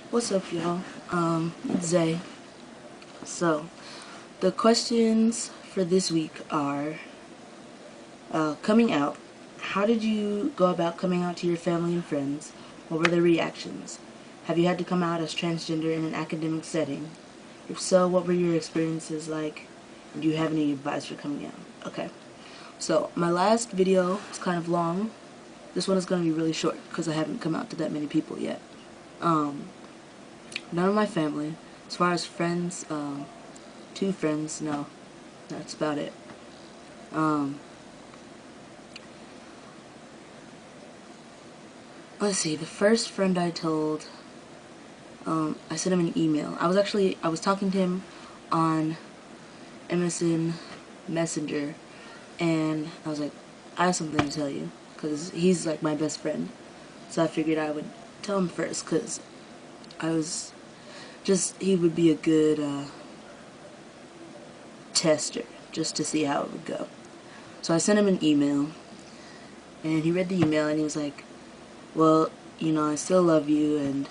What's up, y'all? It's Zay. So, the questions for this week are coming out. How did you go about coming out to your family and friends? What were their reactions? Have you had to come out as transgender in an academic setting? If so, what were your experiences like? And do you have any advice for coming out? Okay. So, my last video was kind of long. This one is going to be really short because I haven't come out to that many people yet. None of my family. As far as friends, 2 friends, no. That's about it. Let's see, the first friend I told, I sent him an email. I was talking to him on MSN Messenger, and I was like, I have something to tell you, because he's like my best friend. So I figured I would tell him first, because he would be a good tester, just to see how it would go. So I sent him an email, and he read the email, and he was like, well, I still love you, and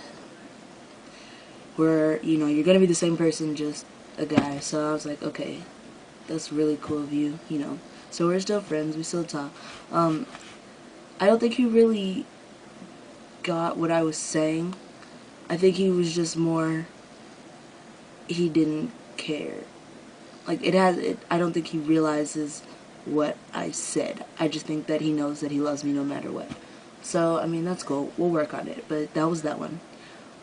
you're gonna be the same person, just a guy. So I was like, okay, that's really cool of you, So we're still friends, we still talk. I don't think he really got what I was saying. I think he was just more, he didn't care. I don't think he realizes what I said. I just think that he knows that he loves me no matter what. So, I mean, that's cool. We'll work on it. But that was that one.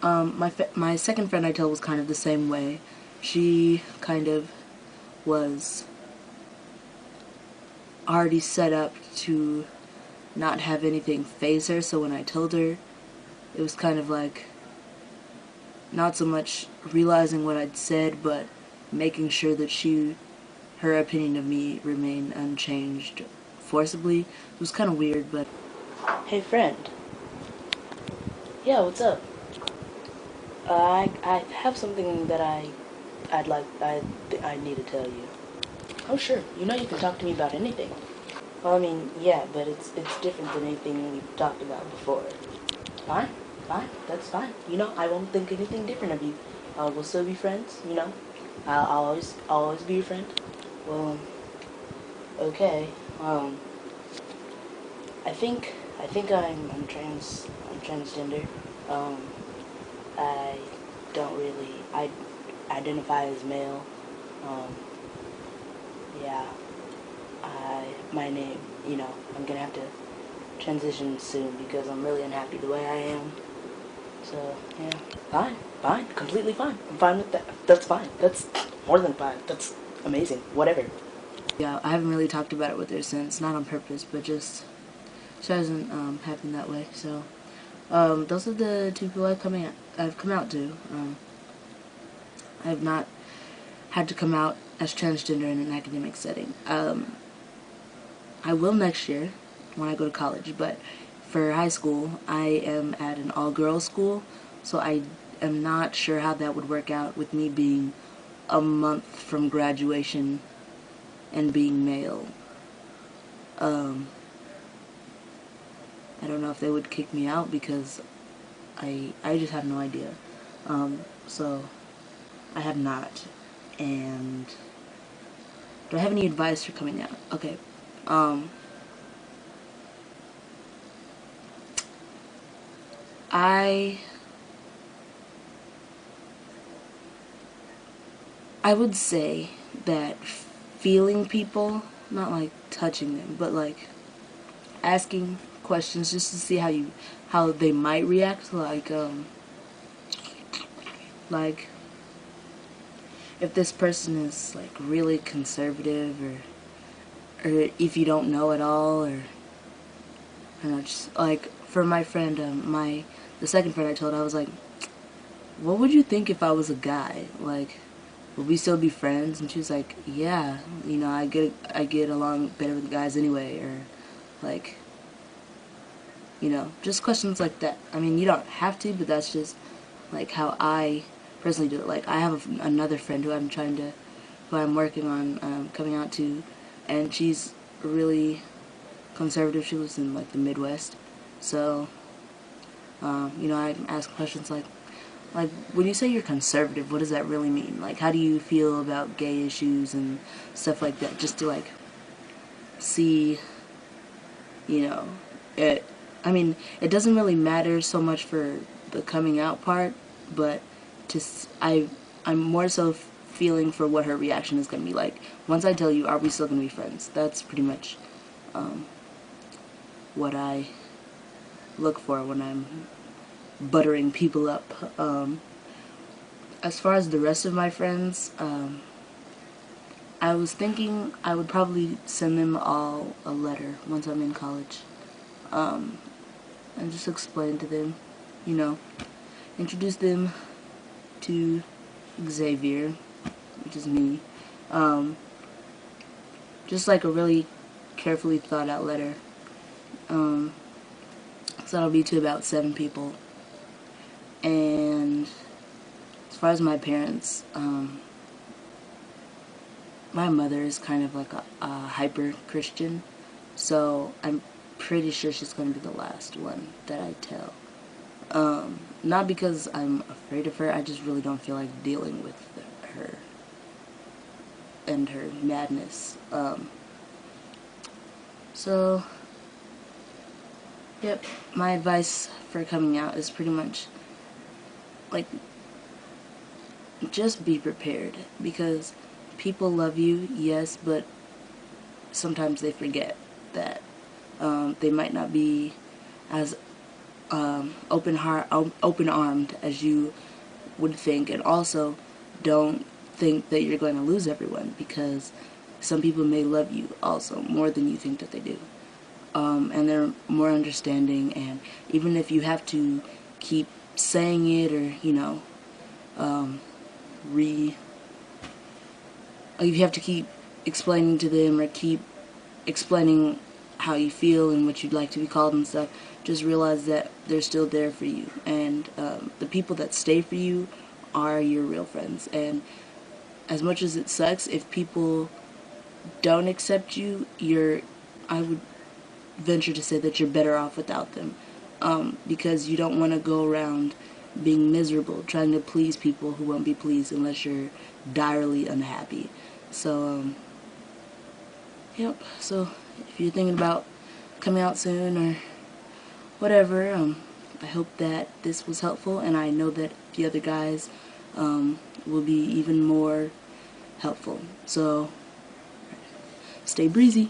My second friend I told was kind of the same way. She kind of was already set up to not have anything faze her. So when I told her, it was kind of like not so much realizing what I'd said, but making sure that her opinion of me remained unchanged forcibly. It was kind of weird, but... Hey, friend. Yeah, what's up? I have something that I need to tell you. Oh, sure. You can talk to me about anything. Well, I mean, yeah, but it's different than anything we've talked about before. Fine, that's fine. I won't think anything different of you. We'll still be friends, I'll always be your friend. Well, okay. I think I'm transgender. I don't really, I identify as male. Yeah, my name, I'm gonna have to transition soon because I'm really unhappy the way I am. So, yeah, fine, completely fine. I'm fine with that. That's fine. That's more than fine. That's amazing. Whatever. Yeah, I haven't really talked about it with her since, not on purpose, but just she hasn't happened that way. So, those are the 2 people I've come out to. I have not had to come out as transgender in an academic setting. I will next year when I go to college, but for high school, I am at an all-girls school, so I am not sure how that would work out with me being a month from graduation and being male. I don't know if they would kick me out because I just have no idea. So I have not. And do I have any advice for coming out? Okay. I would say that feeling people, not like touching them, but like asking questions just to see how they might react, like if this person is like really conservative, or if you don't know at all, or I don't know, just like for my friend, the second friend I told, I was like, what would you think if I was a guy? Like, would we still be friends? And she was like, yeah, I get along better with guys anyway, or like, just questions like that. I mean, you don't have to, but that's just like how I personally do it. Like, I have another friend who I'm working on coming out to, and she's really conservative. She lives in like the Midwest, so I ask questions like, Like, when you say you're conservative, what does that really mean? Like, how do you feel about gay issues and stuff like that? Just to, like, see, you know, it, I mean, it doesn't really matter so much for the coming out part, but I'm more so feeling for what her reaction is going to be like. Once I tell you, are we still going to be friends? That's pretty much what I look for when I'm buttering people up. As far as the rest of my friends, I was thinking I would probably send them all a letter once I'm in college, and just explain to them, you know, introduce them to Xavier, which is me, just like a really carefully thought out letter. So that'll be to about 7 people. And as far as my parents, my mother is kind of like a hyper Christian, so I'm pretty sure she's going to be the last one that I tell. Not because I'm afraid of her, I just really don't feel like dealing with her and her madness. So, yep, my advice for coming out is pretty much, like, just be prepared, because people love you, yes, but sometimes they forget that they might not be as open-armed as you would think, and also don't think that you're going to lose everyone, because some people may love you also more than you think that they do, and they're more understanding, and even if you have to keep saying it, or, you know, you have to keep explaining to them, or keep explaining how you feel and what you'd like to be called and stuff, just realize that they're still there for you, and the people that stay for you are your real friends. And as much as it sucks, if people don't accept you, I would venture to say that you're better off without them, because you don't want to go around being miserable trying to please people who won't be pleased unless you're direly unhappy. So yep, so if you're thinking about coming out soon or whatever, I hope that this was helpful, and I know that the other guys will be even more helpful. So stay breezy.